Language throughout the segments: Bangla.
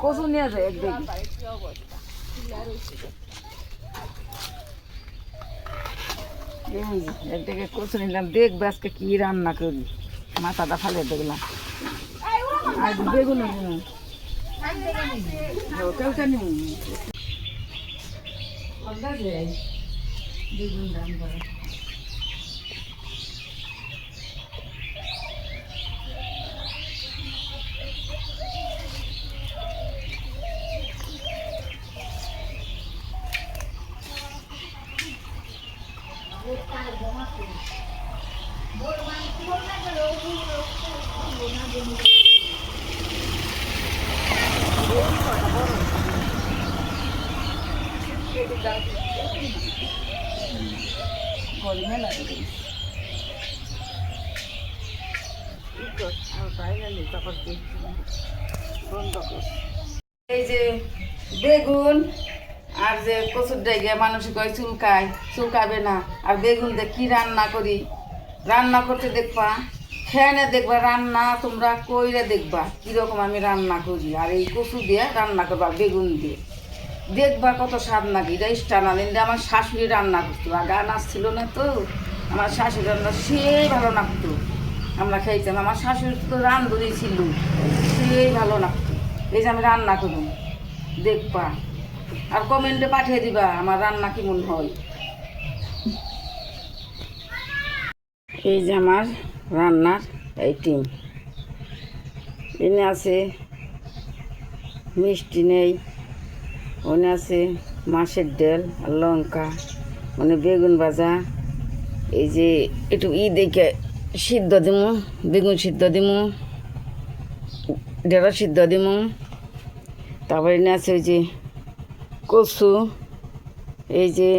কচু নিয়ে যায় এক দেখে কচু নিলাম। দেখবে আজকে কি রান্না করি, মাথাটা ফালে দেখলাম। আর বেগুন বেগুন দাম করে এই যে বেগুন আর যে কচুর ডাইগা মানুষ কয় চুলকায়, চুলকাবে না। আর বেগুন দিয়ে কি রান্না করি, রান্না করতে দেখবা, খেয়ে দেখবা রান্না তোমরা কইরে দেখবা কিরকম আমি রান্না করি। আর এই কচু দিয়ে রান্না করবা, বেগুন দিয়ে দেখবা কত স্বাদ নাকি। এটা স্টান আনলে আমার শাশুড়ি রান্না করতো, আর গান আসছিল না তো, আমার শাশুড়ি রান্না সেই ভালো লাগতো, আমরা খাইতাম। আমার শাশুড়ি তো রান্ধুনি ছিল, সেই ভালো লাগতো। এই যে আমি রান্না করুন দেখবা, আর কমেন্টে পাঠিয়ে দিবা আমার রান্না কেমন হয়। এই যে আমার রান্নার আইটেম, এনে আছে মিষ্টি নেই, ওনে আছে মাছের ডাল আর লঙ্কা, মানে বেগুন ভাজা। এই যে একটু দেখে সিদ্ধ দিমু, বেগুন সিদ্ধ দিমু, ঢেঁড়স সিদ্ধ দিমু। তারপরে এনে আছে ওই যে কচু, এই যে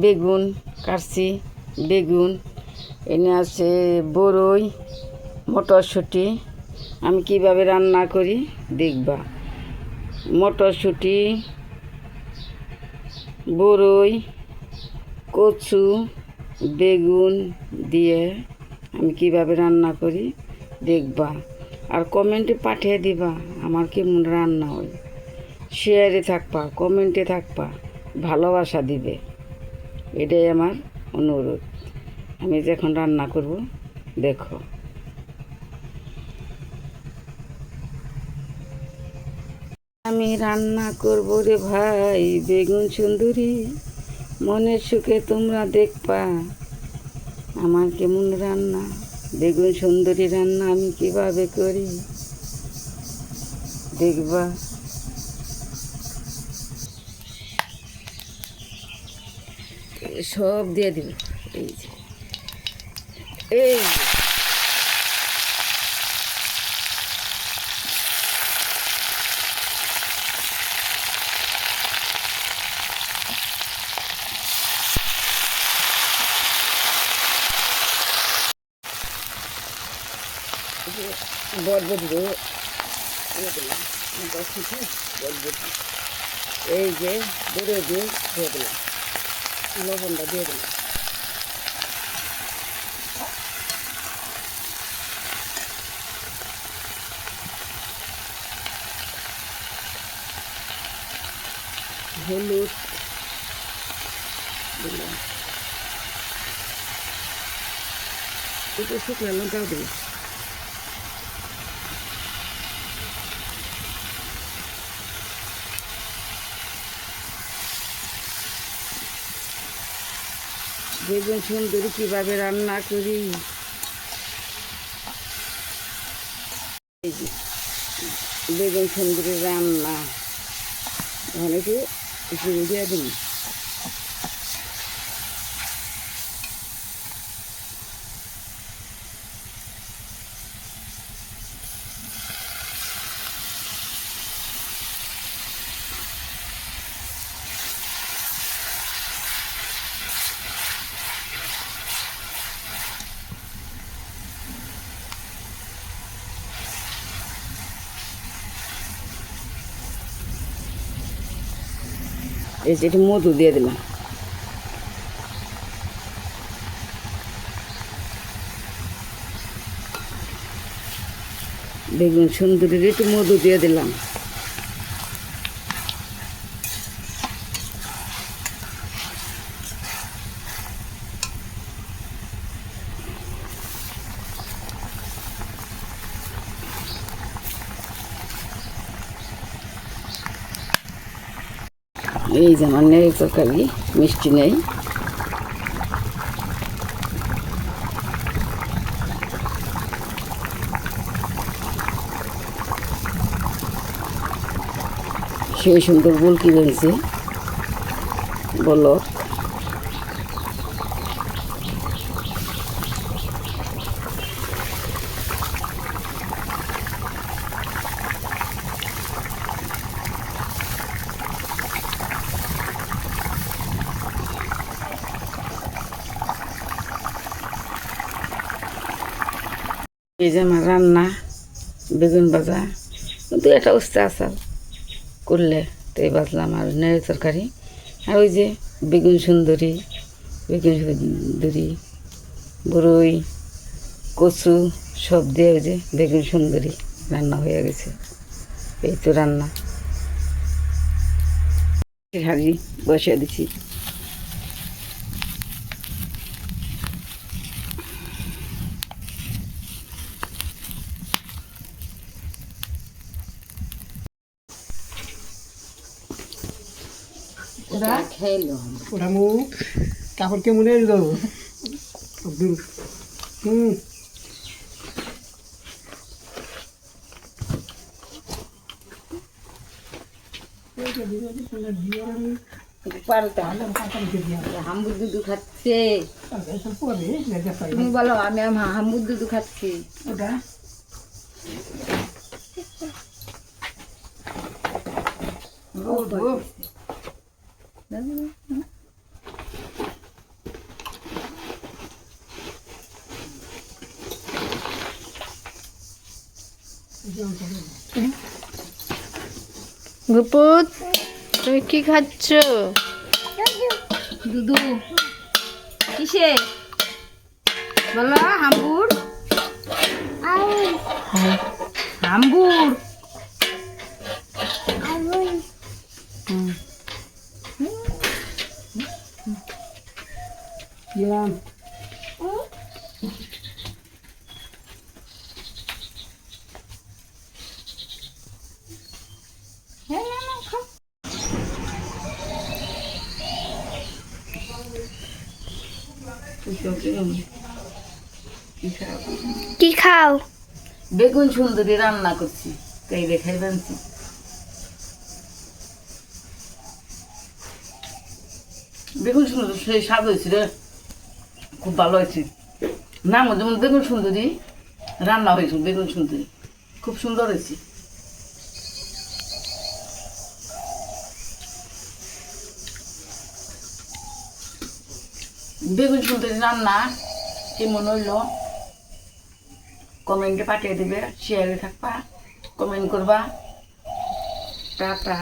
বেগুন কাটছি, বেগুন এনে আছে বড়ই, মটরশুঁটি। আমি কিভাবে রান্না করি দেখবা। মটরশুঁটি, বড়ই, কচু, বেগুন দিয়ে আমি কিভাবে রান্না করি দেখবা। আর কমেন্টে পাঠিয়ে দিবা আমার কেমন রান্না হয়। শেয়ারে থাকবা, কমেন্টে থাকবা, ভালোবাসা দিবে, এটাই আমার অনুরোধ। আমি যখন রান্না করব দেখো। আমি রান্না করব রে ভাই বেগুন সুন্দরী, মনের সুখে তোমরা দেখবা আমার কেমন রান্না। বেগুন সুন্দরী রান্না আমি কিভাবে করি দেখবা। সব দিয়ে দিব। এই যে এই বরবটি দিয়ে দিলাম, বরবটি এই যে বড়ে দিয়ে দিয়ে দিলাম, লবণটা দিয়ে দিলাম। হলুদ দিলাম, একটু শুকনো লঙ্কাও দিলাম। বেগুন সুন্দরী কীভাবে রান্না করি এই যে বেগুন সুন্দরী রান্না অনেকে দিয়ে দিন। এই যে একটু মধু দিয়ে দিলাম। বেগুন সুন্দরীর একটু মধু দিয়ে দিলাম। এই যে আমার নেই তরকারি, মিষ্টি নেই। সেই সুন্দর বুলকি বেঁধেছে বলো। এই যে আমার রান্না, বেগুন ভাজা, কিন্তু এটা উস্তে আসাল করলে তো এই বাজলাম, আর নেড়ে তরকারি, আর ওই যে বেগুন সুন্দরী, বড়ই, কচু সব দিয়ে ওই যে বেগুন সুন্দরী রান্না হয়ে গেছে। এই তো রান্না, হাঁড়ি বসিয়ে দিছি। ওরা খেলো ওরা মু কাপড় কেমন এলো আব্দুল হাম্বুর দুধু খাচ্ছে, তুমি বলো আমি হাম্বুর দুধু খাচ্ছি। ওটা গুপুত, তুমি কি খাচ্ছ? দুধু কিসে বলো? হাম্বুর, হাম্বুর। গেলাম কি খাও? বেগুন সুন্দরী রান্না করছি, তাই দেখাই বানছি। বেগুন সুন্দরী সেই স্বাদ হয়েছে রে, খুব ভালো হয়েছে। নাম যেমন বেগুন সুন্দরী রান্না হয়েছে, বেগুন সুন্দরী খুব সুন্দর হয়েছে। বেগুন সুন্দরী রান্না কেমন হইল কমেন্টে পাঠিয়ে দেবে, শেয়ারে থাকবা, কমেন্ট করবা। টাটা।